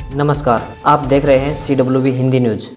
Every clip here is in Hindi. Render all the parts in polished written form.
नमस्कार, आप देख रहे हैं CWB हिंदी न्यूज।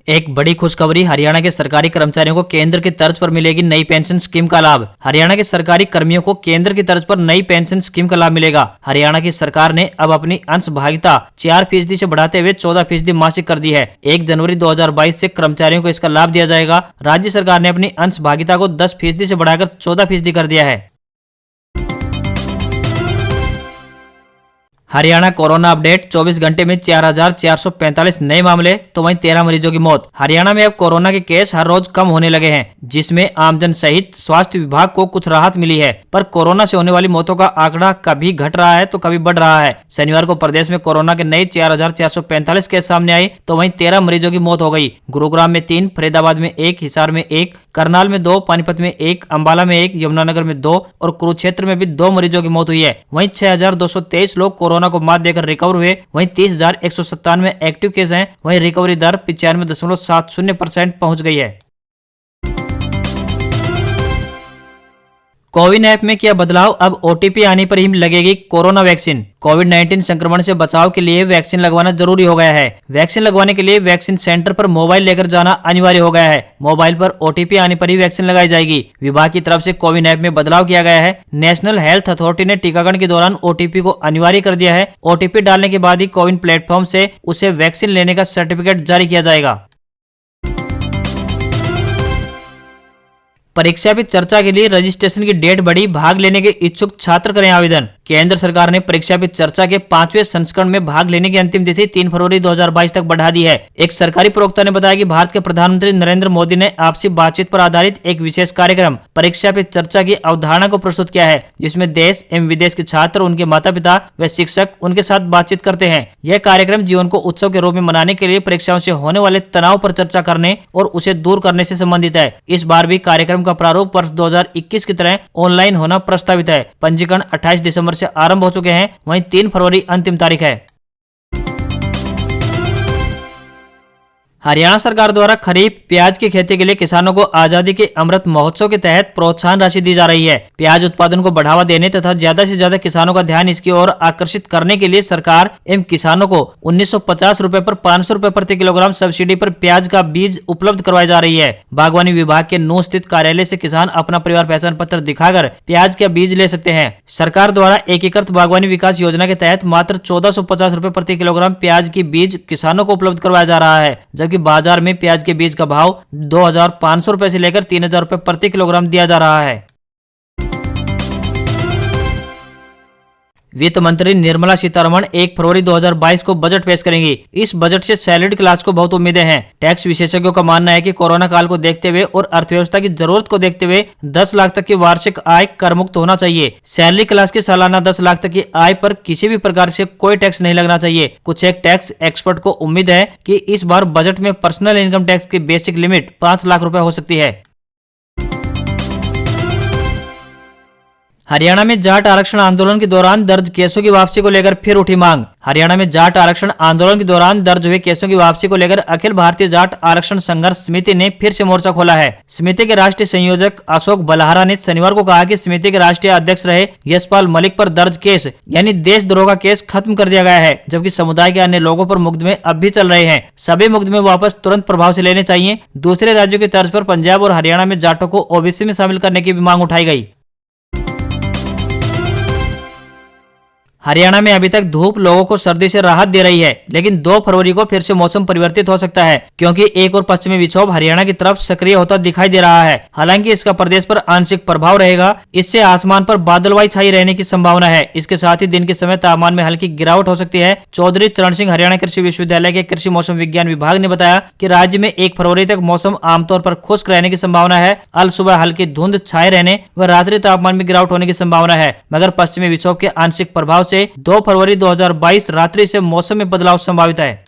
एक बड़ी खुशखबरी, हरियाणा के सरकारी कर्मचारियों को केंद्र की तर्ज पर मिलेगी नई पेंशन स्कीम का लाभ। हरियाणा के सरकारी कर्मियों को केंद्र की तर्ज पर नई पेंशन स्कीम का लाभ मिलेगा। हरियाणा की सरकार ने अब अपनी अंश भागिता 4% से बढ़ाते हुए 14% मासिक कर दी है। 1 जनवरी 2022 से कर्मचारियों को इसका लाभ दिया जाएगा। राज्य सरकार ने अपनी अंश भागिता को 10% से बढ़ाकर 14% कर दिया है। हरियाणा कोरोना अपडेट, 24 घंटे में 4,445 नए मामले तो वहीं 13 मरीजों की मौत। हरियाणा में अब कोरोना के केस हर रोज कम होने लगे हैं, जिसमें आमजन सहित स्वास्थ्य विभाग को कुछ राहत मिली है। पर कोरोना से होने वाली मौतों का आंकड़ा कभी घट रहा है तो कभी बढ़ रहा है। शनिवार को प्रदेश में कोरोना के नए 4,445 केस सामने आए तो वहीं 13 मरीजों की मौत हो गई। गुरुग्राम में 3, फरीदाबाद में 1, हिसार में 1, करनाल में 2, पानीपत में 1, अंबाला में 1, यमुनानगर में 2 और कुरुक्षेत्र में भी 2 मरीजों की मौत हुई है। वहीं 6,223 लोग कोरोना को मात देकर रिकवर हुए। वहीं 30,197 एक्टिव केस हैं। वहीं रिकवरी दर 95.70% पहुंच गई है। कोविन ऐप में किया बदलाव, अब OTP आने पर ही लगेगी कोरोना वैक्सीन। कोविड-19 संक्रमण से बचाव के लिए वैक्सीन लगवाना जरूरी हो गया है। वैक्सीन लगवाने के लिए वैक्सीन सेंटर पर मोबाइल लेकर जाना अनिवार्य हो गया है। मोबाइल पर OTP आने पर ही वैक्सीन लगाई जाएगी। विभाग की तरफ से कोविन ऐप में बदलाव किया गया है। नेशनल हेल्थ अथॉरिटी ने टीकाकरण के दौरान OTP को अनिवार्य कर दिया है। OTP डालने के बाद ही कोविन प्लेटफॉर्म से उसे वैक्सीन लेने का सर्टिफिकेट जारी किया जाएगा। परीक्षा पे चर्चा के लिए रजिस्ट्रेशन की डेट बढ़ी, भाग लेने के इच्छुक छात्र करें आवेदन। केंद्र सरकार ने परीक्षा पे चर्चा के 5वें संस्करण में भाग लेने की अंतिम तिथि 3 फरवरी 2022 तक बढ़ा दी है। एक सरकारी प्रवक्ता ने बताया कि भारत के प्रधानमंत्री नरेंद्र मोदी ने आपसी बातचीत पर आधारित एक विशेष कार्यक्रम परीक्षा पे चर्चा की अवधारणा को प्रस्तुत किया है, जिसमें देश एवं विदेश के छात्र, उनके माता पिता व शिक्षक उनके साथ बातचीत करते हैं। यह कार्यक्रम जीवन को उत्सव के रूप में मनाने के लिए परीक्षाओं से होने वाले तनाव पर चर्चा करने और उसे दूर करने से संबंधित है। इस बार भी कार्यक्रम का प्रारूप वर्ष 2021 की तरह ऑनलाइन होना प्रस्तावित है। पंजीकरण 28 दिसंबर से आरंभ हो चुके हैं। वहीं 3 फरवरी अंतिम तारीख है। हरियाणा सरकार द्वारा खरीफ प्याज की खेती के लिए किसानों को आजादी के अमृत महोत्सव के तहत प्रोत्साहन राशि दी जा रही है। प्याज उत्पादन को बढ़ावा देने तथा ज्यादा से ज्यादा किसानों का ध्यान इसकी ओर आकर्षित करने के लिए सरकार एवं किसानों को 1950 रुपए पर 500 रुपए प्रति किलोग्राम सब्सिडी पर प्याज का बीज उपलब्ध करवाई जा रही है। बागवानी विभाग के नूंह स्थित कार्यालय से किसान अपना परिवार पहचान पत्र दिखाकर प्याज का बीज ले सकते हैं। सरकार द्वारा एकीकृत बागवानी विकास योजना के तहत मात्र 1450 रुपए प्रति किलोग्राम प्याज की बीज किसानों को उपलब्ध करवाया जा रहा है, जबकि बाजार में प्याज के बीज का भाव 2,500 रुपए से लेकर 3,000 रुपए प्रति किलोग्राम दिया जा रहा है। वित्त मंत्री निर्मला सीतारमण 1 फरवरी 2022 को बजट पेश करेंगी। इस बजट से सैलरीड क्लास को बहुत उम्मीदें हैं। टैक्स विशेषज्ञों का मानना है कि कोरोना काल को देखते हुए और अर्थव्यवस्था की जरूरत को देखते हुए 10 लाख तक की वार्षिक आय कर मुक्त होना चाहिए। सैलरी क्लास की सालाना 10 लाख तक की आय पर किसी भी प्रकार से कोई टैक्स नहीं लगना चाहिए। कुछ एक टैक्स एक्सपर्ट को उम्मीद है कि इस बार बजट में पर्सनल इनकम टैक्स की बेसिक लिमिट 5 लाख रुपए हो सकती है। हरियाणा में जाट आरक्षण आंदोलन के दौरान दर्ज केसों की वापसी को लेकर फिर उठी मांग। हरियाणा में जाट आरक्षण आंदोलन के दौरान दर्ज हुए केसों की वापसी को लेकर अखिल भारतीय जाट आरक्षण संघर्ष समिति ने फिर से मोर्चा खोला है। समिति के राष्ट्रीय संयोजक अशोक बलहारा ने शनिवार को कहा कि समिति के राष्ट्रीय अध्यक्ष रहे यशपाल मलिक पर दर्ज केस यानी देशद्रोह का केस खत्म कर दिया गया है, जबकि समुदाय के अन्य लोगों पर मुकदमे अब भी चल रहे हैं। सभी मुकदमे वापस तुरंत प्रभाव से लेने चाहिए। दूसरे राज्यों की तर्ज पर पंजाब और हरियाणा में जाटों को OBC में शामिल करने की भी मांग उठाई गई। हरियाणा में अभी तक धूप लोगों को सर्दी से राहत दे रही है, लेकिन 2 फरवरी को फिर से मौसम परिवर्तित हो सकता है, क्योंकि एक और पश्चिमी विक्षोभ हरियाणा की तरफ सक्रिय होता दिखाई दे रहा है। हालांकि इसका प्रदेश पर आंशिक प्रभाव रहेगा। इससे आसमान पर बादलवाई छाई रहने की संभावना है। इसके साथ ही दिन के समय तापमान में हल्की गिरावट हो सकती है। चौधरी चरण सिंह हरियाणा कृषि विश्वविद्यालय के कृषि मौसम विज्ञान विभाग ने बताया कि राज्य में 1 फरवरी तक मौसम आमतौर पर खुश्क रहने की संभावना है। अल सुबह हल्की धुंध छाए रहने व रात्रि तापमान में गिरावट होने की संभावना है, मगर पश्चिमी विक्षोभ के आंशिक प्रभाव से 2 फरवरी 2022 रात्रि से मौसम में बदलाव संभावित है।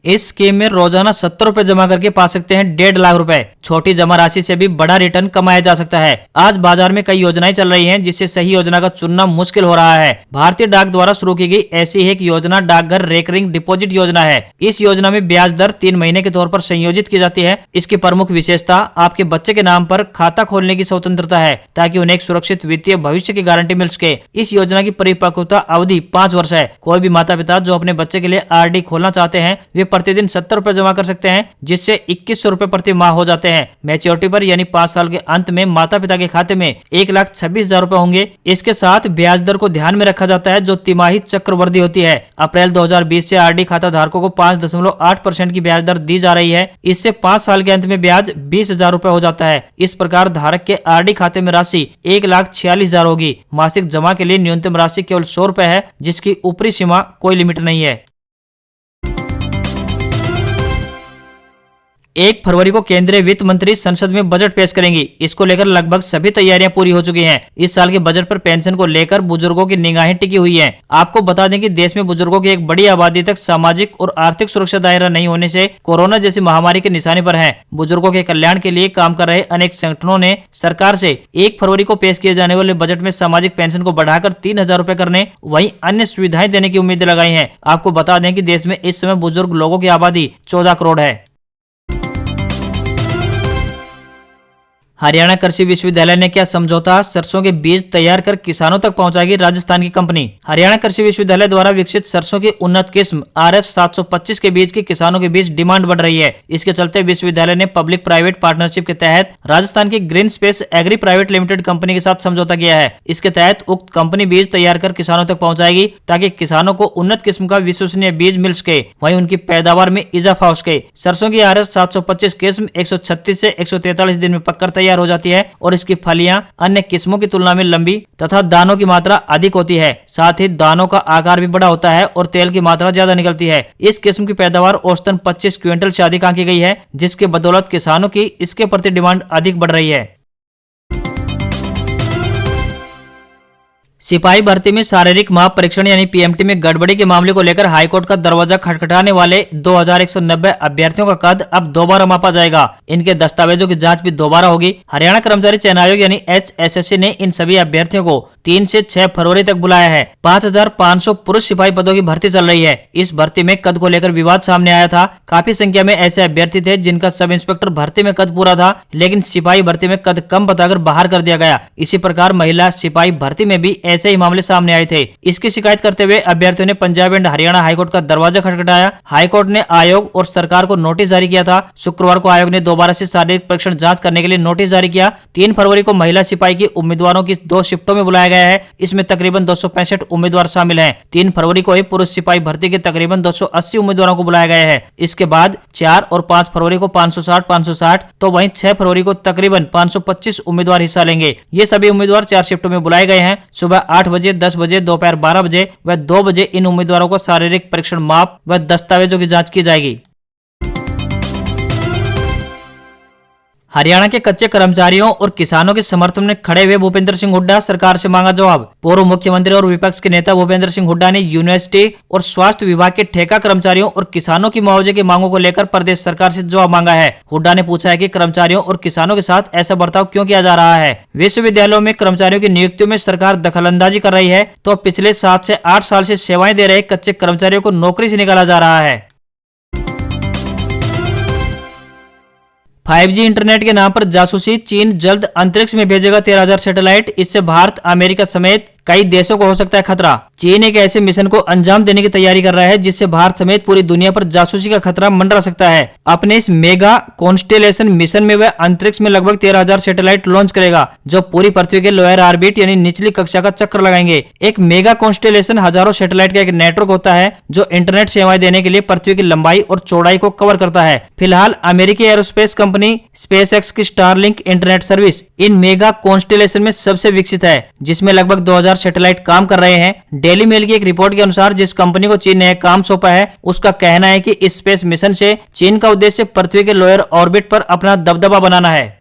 इस स्कीम में रोजाना 70 रुपए जमा करके पा सकते हैं 1.5 लाख रुपए। छोटी जमा राशि से भी बड़ा रिटर्न कमाया जा सकता है। आज बाजार में कई योजनाएं चल रही हैं, जिससे सही योजना का चुनना मुश्किल हो रहा है। भारतीय डाक द्वारा शुरू की गई ऐसी एक योजना डाकघर रेकरिंग डिपॉजिट योजना है। इस योजना में ब्याज दर 3 महीने के तौर पर संयोजित की जाती है। इसकी प्रमुख विशेषता आपके बच्चे के नाम पर खाता खोलने की स्वतंत्रता है, ताकि उन्हें एक सुरक्षित वित्तीय भविष्य की गारंटी मिल सके। इस योजना की परिपक्वता अवधि 5 वर्ष है। कोई भी माता पिता जो अपने बच्चे के लिए आरडी खोलना चाहते हैं, वे प्रतिदिन 70 रुपए जमा कर सकते हैं, जिससे 2100 रुपए प्रति माह हो जाते हैं। मैच्योरिटी पर यानी 5 साल के अंत में माता पिता के खाते में 1,26,000 रुपए होंगे। इसके साथ ब्याज दर को ध्यान में रखा जाता है, जो तिमाही चक्रवृद्धि होती है। अप्रैल 2020 से आरडी खाता धारकों को 5.8% की ब्याज दर दी जा रही है। इससे 5 साल के अंत में ब्याज 20,000 रुपए हो जाता है। इस प्रकार धारक के आरडी खाते में राशि 1,46,000 होगी। मासिक जमा के लिए न्यूनतम राशि केवल 100 रुपए है, जिसकी ऊपरी सीमा कोई लिमिट नहीं है। 1 फरवरी को केंद्रीय वित्त मंत्री संसद में बजट पेश करेंगी। इसको लेकर लगभग सभी तैयारियां पूरी हो चुकी हैं। इस साल के बजट पर पेंशन को लेकर बुजुर्गों की निगाहें टिकी हुई हैं। आपको बता दें कि देश में बुजुर्गों की एक बड़ी आबादी तक सामाजिक और आर्थिक सुरक्षा दायरा नहीं होने से कोरोना जैसी महामारी के निशाने पर है। बुजुर्गों के कल्याण के लिए काम कर रहे अनेक संगठनों ने सरकार से 1 फरवरी को पेश किए जाने वाले बजट में सामाजिक पेंशन को बढ़ाकर 3,000 रुपए करने, वहीं अन्य सुविधाएं देने की उम्मीदें लगाई हैं। आपको बता दें कि देश में इस समय बुजुर्ग लोगों की आबादी 14 करोड़ है। हरियाणा कृषि विश्वविद्यालय ने क्या समझौता, सरसों के बीज तैयार कर किसानों तक पहुंचाएगी राजस्थान की कंपनी। हरियाणा कृषि विश्वविद्यालय द्वारा विकसित सरसों की उन्नत किस्म RS 725 के बीज की किसानों के बीच डिमांड बढ़ रही है। इसके चलते विश्वविद्यालय ने पब्लिक प्राइवेट पार्टनरशिप के तहत राजस्थान की Green Space Agri Private Limited company के साथ समझौता किया है। इसके तहत उक्त कंपनी बीज तैयार कर किसानों तक पहुंचाएगी, ताकि किसानों को उन्नत किस्म का विश्वसनीय बीज मिल सके, वहीं उनकी पैदावार में इजाफा हो सके। सरसों की RS 725 किस्म 136 से 143 दिन में पककर तैयार हो जाती है और इसकी फलियां अन्य किस्मों की तुलना में लंबी तथा दानों की मात्रा अधिक होती है। साथ ही दानों का आकार भी बड़ा होता है और तेल की मात्रा ज्यादा निकलती है। इस किस्म की पैदावार औसतन 25 क्विंटल से अधिक आंकी गई है, जिसके बदौलत किसानों की इसके प्रति डिमांड अधिक बढ़ रही है। सिपाही भर्ती में शारीरिक माप परीक्षण यानी PMT में गड़बड़ी के मामले को लेकर हाईकोर्ट का दरवाजा खटखटाने वाले 2190 अभ्यर्थियों का कद अब दोबारा मापा जाएगा। इनके दस्तावेजों की जांच भी दोबारा होगी। हरियाणा कर्मचारी चयन आयोग यानी HSSC ने इन सभी अभ्यर्थियों को 3 से 6 फरवरी तक बुलाया है। 5,500 पुरुष सिपाही पदों की भर्ती चल रही है। इस भर्ती में कद को लेकर विवाद सामने आया था। काफी संख्या में ऐसे अभ्यर्थी थे जिनका सब इंस्पेक्टर भर्ती में कद पूरा था, लेकिन सिपाही भर्ती में कद कम बताकर बाहर कर दिया गया। इसी प्रकार महिला सिपाही भर्ती में भी ऐसे ही मामले सामने आए थे। इसकी शिकायत करते हुए अभ्यर्थियों ने पंजाब एंड हरियाणा हाईकोर्ट का दरवाजा खटखटाया। हाईकोर्ट ने आयोग और सरकार को नोटिस जारी किया था। शुक्रवार को आयोग ने दोबारा से शारीरिक परीक्षण जांच करने के लिए नोटिस जारी किया। 3 फरवरी को महिला सिपाही की उम्मीदवारों की 2 शिफ्टों में बुलाया गया है। इसमें तकरीबन 265 उम्मीदवार शामिल हैं। 3 फरवरी को ही पुरुष सिपाही भर्ती के तकरीबन 280 उम्मीदवारों को बुलाया गया है। इसके बाद 4 और 5 फरवरी को 560 तो वहीं 6 फरवरी को तकरीबन 525 उम्मीदवार हिस्सा लेंगे। ये सभी उम्मीदवार 4 शिफ्टों में बुलाए गए हैं। सुबह 8 बजे, 10 बजे, दोपहर 12 बजे व 2 बजे इन उम्मीदवारों को शारीरिक परीक्षण, माप व दस्तावेजों की जांच की जाएगी। हरियाणा के कच्चे कर्मचारियों और किसानों के समर्थन में खड़े हुए भूपेंद्र सिंह हुड्डा सरकार से मांगा जवाब। पूर्व मुख्यमंत्री और विपक्ष के नेता भूपेंद्र सिंह हुड्डा ने यूनिवर्सिटी और स्वास्थ्य विभाग के ठेका कर्मचारियों और किसानों की मुआवजे की मांगों को लेकर प्रदेश सरकार से जवाब मांगा है। हुड्डा ने पूछा है कि कर्मचारियों और किसानों के साथ ऐसा बर्ताव क्यों किया जा रहा है। विश्वविद्यालयों में कर्मचारियों की नियुक्तियों में सरकार दखलंदाजी कर रही है, तो पिछले 7 से 8 साल से सेवाएं दे रहे कच्चे कर्मचारियों को नौकरी से निकाला जा रहा है। 5G इंटरनेट के नाम पर जासूसी, चीन जल्द अंतरिक्ष में भेजेगा 13,000 सैटेलाइट। इससे भारत, अमेरिका समेत कई देशों को हो सकता है खतरा। चीन एक ऐसे मिशन को अंजाम देने की तैयारी कर रहा है जिससे भारत समेत पूरी दुनिया पर जासूसी का खतरा मंडरा सकता है। अपने इस मेगा कॉन्स्टेलेशन मिशन में वह अंतरिक्ष में लगभग 13,000 सैटेलाइट लॉन्च करेगा, जो पूरी पृथ्वी के लोअर ऑर्बिट यानी निचली कक्षा का चक्कर लगाएंगे। एक मेगा कॉन्स्टेलेशन हजारों सैटेलाइट का एक नेटवर्क होता है जो इंटरनेट सेवाएं देने के लिए पृथ्वी की लंबाई और चौड़ाई को कवर करता है। फिलहाल अमेरिकी एरोस्पेस कंपनी स्पेसएक्स की Starlink internet service in mega constellation में सबसे विकसित है, जिसमें लगभग 2000 सैटेलाइट काम कर रहे हैं। डेली मेल की एक रिपोर्ट के अनुसार जिस कंपनी को चीन ने काम सौंपा है, उसका कहना है कि इस स्पेस मिशन से चीन का उद्देश्य पृथ्वी के लोअर ऑर्बिट पर अपना दबदबा बनाना है।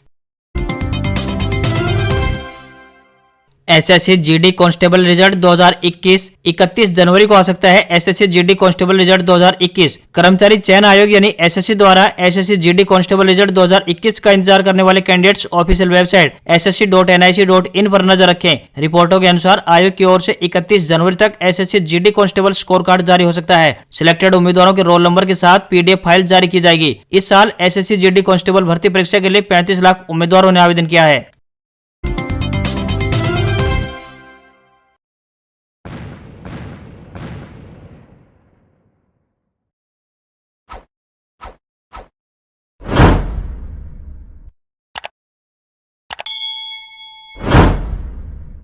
एसएससी जीडी कांस्टेबल रिजल्ट 2021 31 जनवरी को आ सकता है। एसएससी जीडी कांस्टेबल रिजल्ट 2021 कर्मचारी चयन आयोग यानी एसएससी द्वारा एसएससी जीडी कांस्टेबल रिजल्ट 2021 का इंतजार करने वाले कैंडिडेट्स ऑफिशियल वेबसाइट ssc.nic.in पर नजर रखें। रिपोर्टों के अनुसार आयोग की ओर से 31 जनवरी तक SSC GD constable score card जारी हो सकता है। सिलेक्टेड उम्मीदवारों के रोल नंबर के साथ पीडीएफ फाइल जारी की जाएगी। इस साल एसएससी जीडी कांस्टेबल भर्ती परीक्षा के लिए 35 लाख उम्मीदवारों ने आवेदन किया है।